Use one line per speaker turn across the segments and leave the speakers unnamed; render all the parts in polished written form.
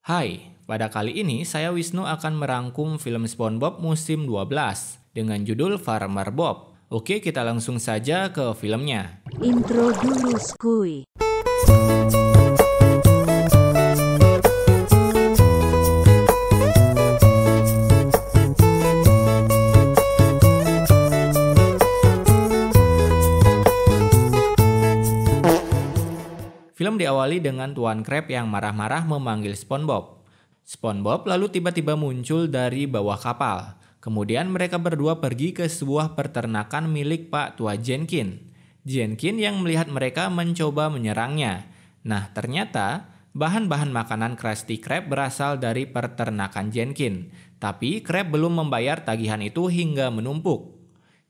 Hai, pada kali ini saya Wisnu akan merangkum film SpongeBob musim 12 dengan judul Farmer Bob. Oke, kita langsung saja ke filmnya.
Intro dulu skuy.
Film diawali dengan Tuan Krab yang marah-marah memanggil SpongeBob. SpongeBob lalu tiba-tiba muncul dari bawah kapal. Kemudian mereka berdua pergi ke sebuah peternakan milik Pak Tua Jenkins. Jenkins yang melihat mereka mencoba menyerangnya. Nah, ternyata bahan-bahan makanan Krusty Krab berasal dari peternakan Jenkins. Tapi Krab belum membayar tagihan itu hingga menumpuk.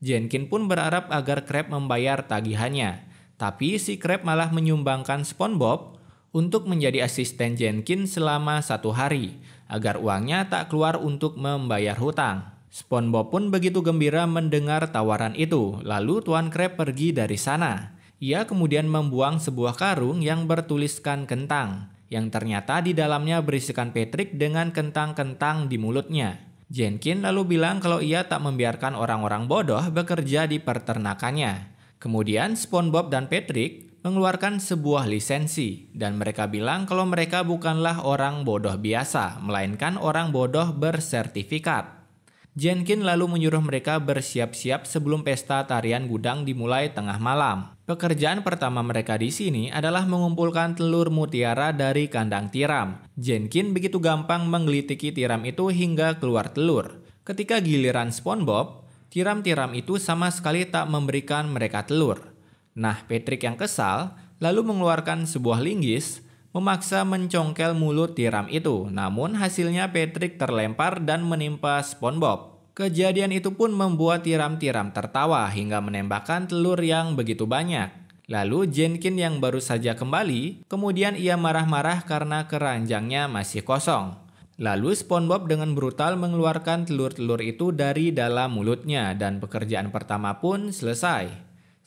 Jenkins pun berharap agar Krab membayar tagihannya. Tapi si Krab malah menyumbangkan SpongeBob untuk menjadi asisten Jenkins selama 1 hari, agar uangnya tak keluar untuk membayar hutang. SpongeBob pun begitu gembira mendengar tawaran itu, lalu Tuan Krab pergi dari sana. Ia kemudian membuang sebuah karung yang bertuliskan kentang, yang ternyata di dalamnya berisikan Patrick dengan kentang-kentang di mulutnya. Jenkins lalu bilang kalau ia tak membiarkan orang-orang bodoh bekerja di peternakannya. Kemudian SpongeBob dan Patrick mengeluarkan sebuah lisensi dan mereka bilang kalau mereka bukanlah orang bodoh biasa, melainkan orang bodoh bersertifikat. Jenkins lalu menyuruh mereka bersiap-siap sebelum pesta tarian gudang dimulai tengah malam. Pekerjaan pertama mereka di sini adalah mengumpulkan telur mutiara dari kandang tiram. Jenkins begitu gampang menggelitiki tiram itu hingga keluar telur. Ketika giliran SpongeBob, tiram-tiram itu sama sekali tak memberikan mereka telur. Nah, Patrick yang kesal lalu mengeluarkan sebuah linggis, memaksa mencongkel mulut tiram itu. Namun hasilnya Patrick terlempar dan menimpa SpongeBob. Kejadian itu pun membuat tiram-tiram tertawa hingga menembakkan telur yang begitu banyak. Lalu Jenkins yang baru saja kembali, kemudian ia marah-marah karena keranjangnya masih kosong. Lalu SpongeBob dengan brutal mengeluarkan telur-telur itu dari dalam mulutnya dan pekerjaan pertama pun selesai.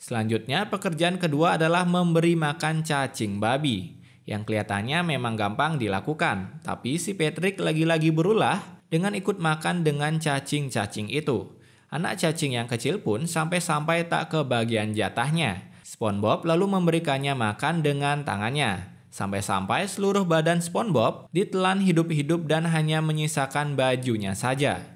Selanjutnya pekerjaan kedua adalah memberi makan cacing babi, yang kelihatannya memang gampang dilakukan. Tapi si Patrick lagi-lagi berulah dengan ikut makan dengan cacing-cacing itu. Anak cacing yang kecil pun sampai-sampai tak kebagian jatahnya. SpongeBob lalu memberikannya makan dengan tangannya. Sampai-sampai seluruh badan SpongeBob ditelan hidup-hidup dan hanya menyisakan bajunya saja.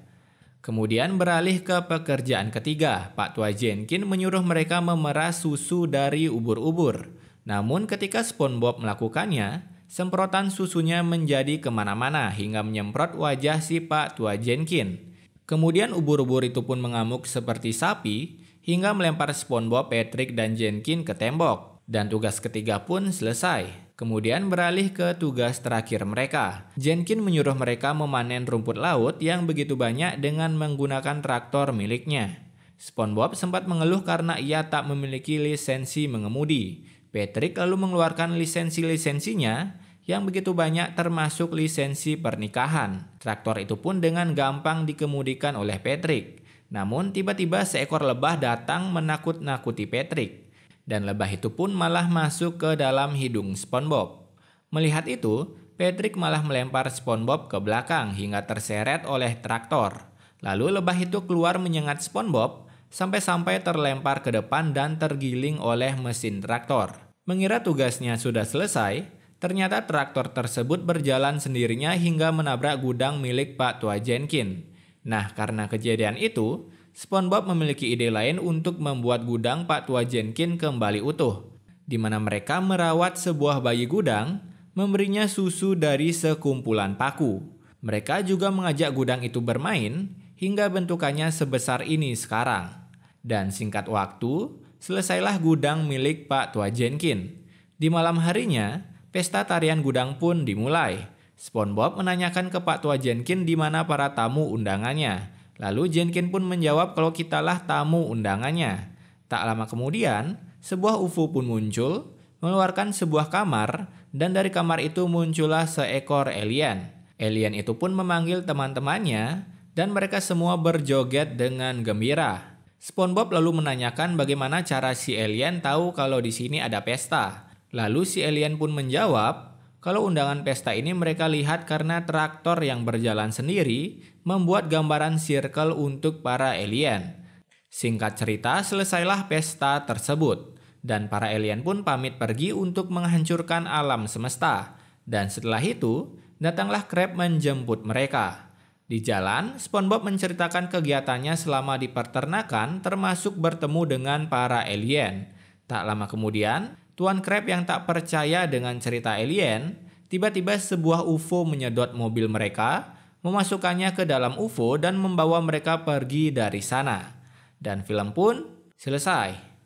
Kemudian beralih ke pekerjaan ketiga, Pak Tua Jenkins menyuruh mereka memerah susu dari ubur-ubur. Namun ketika SpongeBob melakukannya, semprotan susunya menjadi kemana-mana hingga menyemprot wajah si Pak Tua Jenkins. Kemudian ubur-ubur itu pun mengamuk seperti sapi hingga melempar SpongeBob, Patrick, dan Jenkins ke tembok. Dan tugas ketiga pun selesai. Kemudian beralih ke tugas terakhir mereka. Jenkins menyuruh mereka memanen rumput laut yang begitu banyak dengan menggunakan traktor miliknya. SpongeBob sempat mengeluh karena ia tak memiliki lisensi mengemudi. Patrick lalu mengeluarkan lisensi-lisensinya yang begitu banyak termasuk lisensi pernikahan. Traktor itu pun dengan gampang dikemudikan oleh Patrick. Namun tiba-tiba seekor lebah datang menakut-nakuti Patrick. Dan lebah itu pun malah masuk ke dalam hidung SpongeBob. Melihat itu, Patrick malah melempar SpongeBob ke belakang hingga terseret oleh traktor. Lalu lebah itu keluar menyengat SpongeBob sampai-sampai terlempar ke depan dan tergiling oleh mesin traktor. Mengira tugasnya sudah selesai, ternyata traktor tersebut berjalan sendirinya hingga menabrak gudang milik Pak Tua Jenkins. Nah, karena kejadian itu, SpongeBob memiliki ide lain untuk membuat gudang Pak Tua Jenkins kembali utuh, di mana mereka merawat sebuah bayi gudang, memberinya susu dari sekumpulan paku. Mereka juga mengajak gudang itu bermain hingga bentukannya sebesar ini sekarang. Dan singkat waktu, selesailah gudang milik Pak Tua Jenkins. Di malam harinya, pesta tarian gudang pun dimulai. SpongeBob menanyakan ke Pak Tua Jenkins di mana para tamu undangannya. Lalu Jenkins pun menjawab kalau kitalah tamu undangannya. Tak lama kemudian, sebuah UFO pun muncul, mengeluarkan sebuah kamar, dan dari kamar itu muncullah seekor alien. Alien itu pun memanggil teman-temannya, dan mereka semua berjoget dengan gembira. SpongeBob lalu menanyakan bagaimana cara si alien tahu kalau di sini ada pesta. Lalu si alien pun menjawab Kalau undangan pesta ini mereka lihat karena traktor yang berjalan sendiri membuat gambaran circle untuk para alien. Singkat cerita, selesailah pesta tersebut. Dan para alien pun pamit pergi untuk menghancurkan alam semesta. Dan setelah itu, datanglah Krab menjemput mereka. Di jalan, SpongeBob menceritakan kegiatannya selama di peternakan termasuk bertemu dengan para alien. Tak lama kemudian, Tuan Krab yang tak percaya dengan cerita alien, tiba-tiba sebuah UFO menyedot mobil mereka, memasukkannya ke dalam UFO dan membawa mereka pergi dari sana. Dan film pun selesai.